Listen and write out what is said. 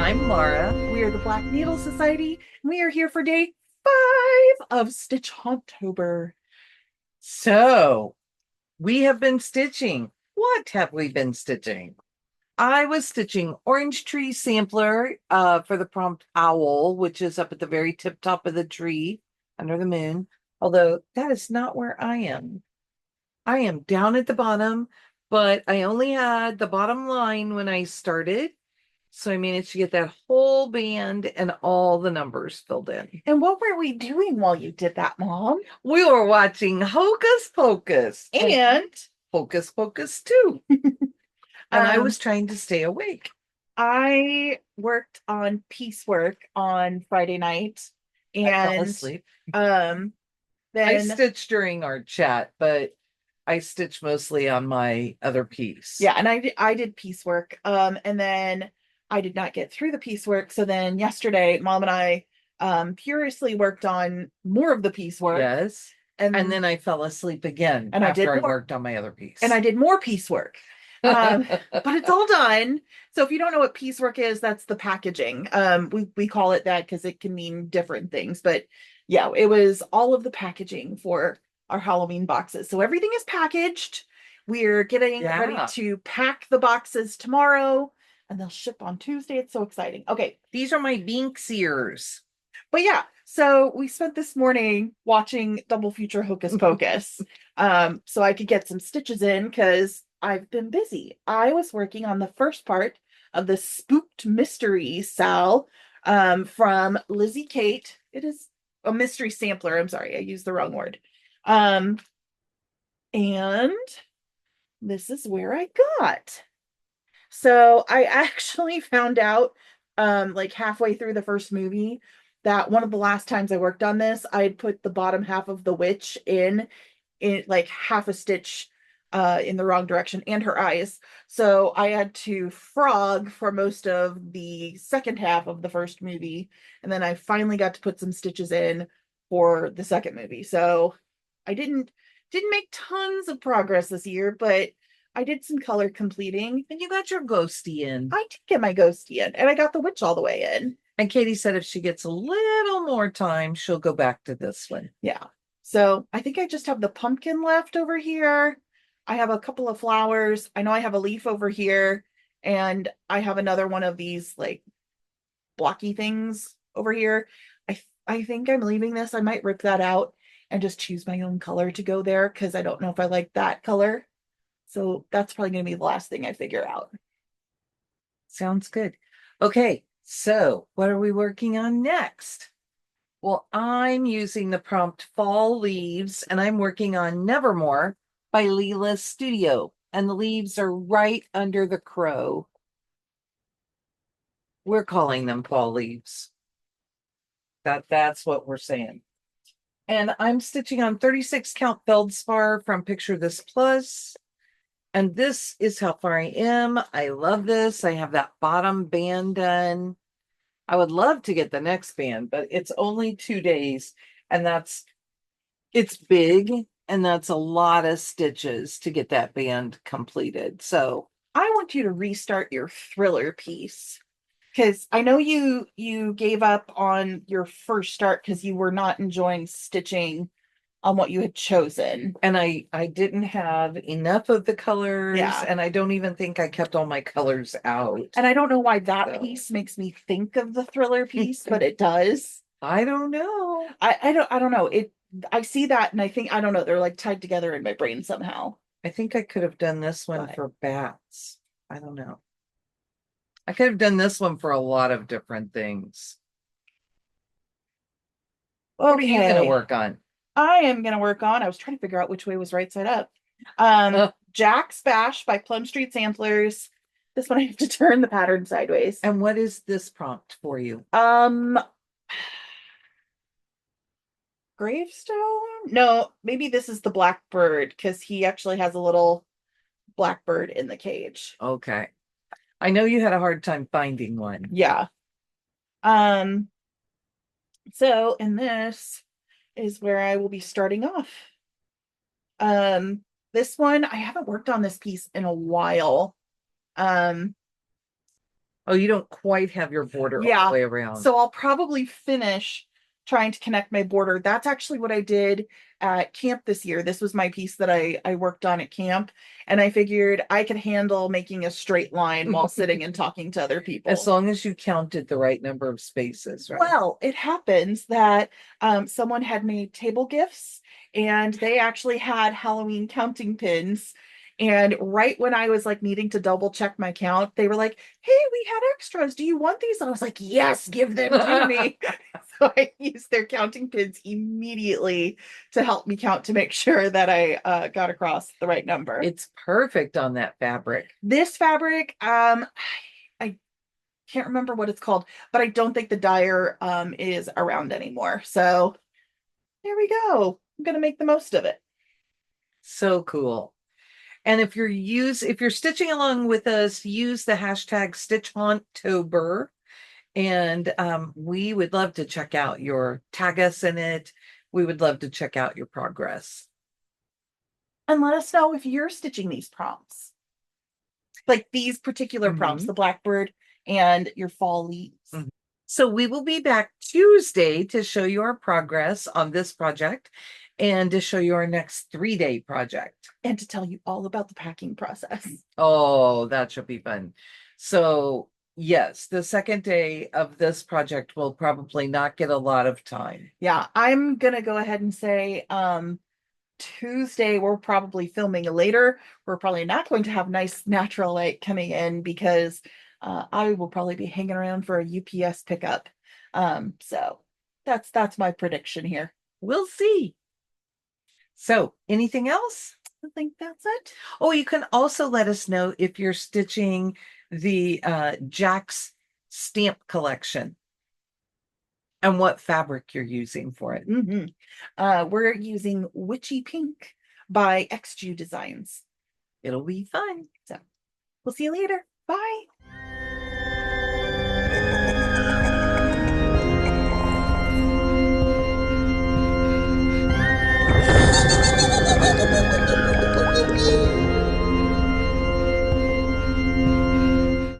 I'm Laura. We are the Black Needle Society, and we are here for day 5 of Stitch October. So, we have been stitching. What have we been stitching? I was stitching Orange Tree Sampler for the prompt Owl, which is up at the very tip top of the tree under the moon. Although that is not where I am. I am down at the bottom, but I only had the bottom line when I started. So I managed to get that whole band and all the numbers filled in. And what were we doing while you did that, Mom? We were watching Hocus Pocus And Hocus Pocus 2. And I was trying to stay awake. I worked on piecework on Friday night, I fell asleep. then I stitched during our chat, but I stitched mostly on my other piece. Yeah, and I did piecework. And then I did not get through the piecework. So then yesterday, Mom and I furiously worked on more of the piecework. Yes. And then I fell asleep again and after I worked on my other piece. And I did more piecework. But it's all done. So if you don't know what piecework is, that's the packaging. We call it that because it can mean different things. But yeah, it was all of the packaging for our Halloween boxes. So everything is packaged. We're getting ready to pack the boxes tomorrow, and they'll ship on Tuesday. It's so exciting. Okay. These are my Binks ears. But yeah, so we spent this morning watching Double Feature Hocus Pocus so I could get some stitches in because I've been busy. I was working on the first part of the Spooked Mystery Sal from Lizzie Kate. It is a mystery sampler. I'm sorry, I used the wrong word. And this is where I got. So I actually found out like halfway through the first movie that one of the last times I worked on this, I had put the bottom half of the witch in like half a stitch in the wrong direction, and her eyes. So I had to frog for most of the second half of the first movie, and then I finally got to put some stitches in for the second movie. So I didn't make tons of progress this year, but I did some color completing. And you got your ghosty in. I did get my ghosty in, and I got the witch all the way in. And Katie said if she gets a little more time, she'll go back to this one. Yeah. So I think I just have the pumpkin left over here. I have a couple of flowers. I know I have a leaf over here, and I have another one of these like blocky things over here. I think I'm leaving this. I might rip that out and just choose my own color to go there because I don't know if I like that color. So that's probably going to be the last thing I figure out. Sounds good. Okay, so what are we working on next? Well, I'm using the prompt Fall Leaves, and I'm working on Nevermore by Lila's Studio. And the leaves are right under the crow. We're calling them fall leaves. That's what we're saying. And I'm stitching on 36 count feldspar from Picture This Plus. And this is how far I am. I love this. I have that bottom band done. I would love to get the next band, but it's only 2 days, and it's big, and that's a lot of stitches to get that band completed. So I want you to restart your thriller piece because I know you gave up on your first start because you were not enjoying stitching on what you had chosen. And I didn't have enough of the colors, Yeah. and I don't even think I kept all my colors out. And I don't know why that piece makes me think of the thriller piece, but it does. I don't know. I don't know. I see that and I think, I don't know, they're like tied together in my brain somehow. I think I could have done this one for bats. I don't know. I could have done this one for a lot of different things. Okay. What are you going to work on? I am going to work on, I was trying to figure out which way was right side up. Jack's Bash by Plum Street Samplers. This one I have to turn the pattern sideways. And what is this prompt for you? Gravestone? No, maybe this is the blackbird because he actually has a little blackbird in the cage. Okay. I know you had a hard time finding one. Yeah. So, and this is where I will be starting off. This one, I haven't worked on this piece in a while. Oh, you don't quite have your border all Yeah. the way around. So I'll probably finish trying to connect my border. That's actually what I did at camp this year. This was my piece that I worked on at camp. And I figured I could handle making a straight line while sitting and talking to other people. As long as you counted the right number of spaces, right? Well, it happens that someone had made table gifts and they actually had Halloween counting pins. And right when I was like needing to double check my count, they were like, "Hey, we had extras. Do you want these?" And I was like, "Yes, give them to me." So I used their counting pins immediately to help me count to make sure that I got across the right number. It's perfect on that fabric. This fabric, I can't remember what it's called, but I don't think the dyer is around anymore. So there we go. I'm gonna make the most of it. So cool. And if you're stitching along with us, use the hashtag StitchHaunttober. And we would love to check out tag us in it. We would love to check out your progress. And let us know if you're stitching these prompts. Like these particular prompts, the blackbird and your fall leaves. So we will be back Tuesday to show you our progress on this project and to show you our next 3-day project. And to tell you all about the packing process. Oh, that should be fun. So yes, the second day of this project will probably not get a lot of time. Yeah, I'm gonna go ahead and say Tuesday we're probably filming later. We're probably not going to have nice natural light coming in because I will probably be hanging around for a UPS pickup. So that's my prediction here. We'll see. So anything else? I think that's it. Oh, you can also let us know if you're stitching the Jack's stamp collection and what fabric you're using for it. We're using Witchy Pink by XJU Designs. It'll be fun. So we'll see you later. Bye.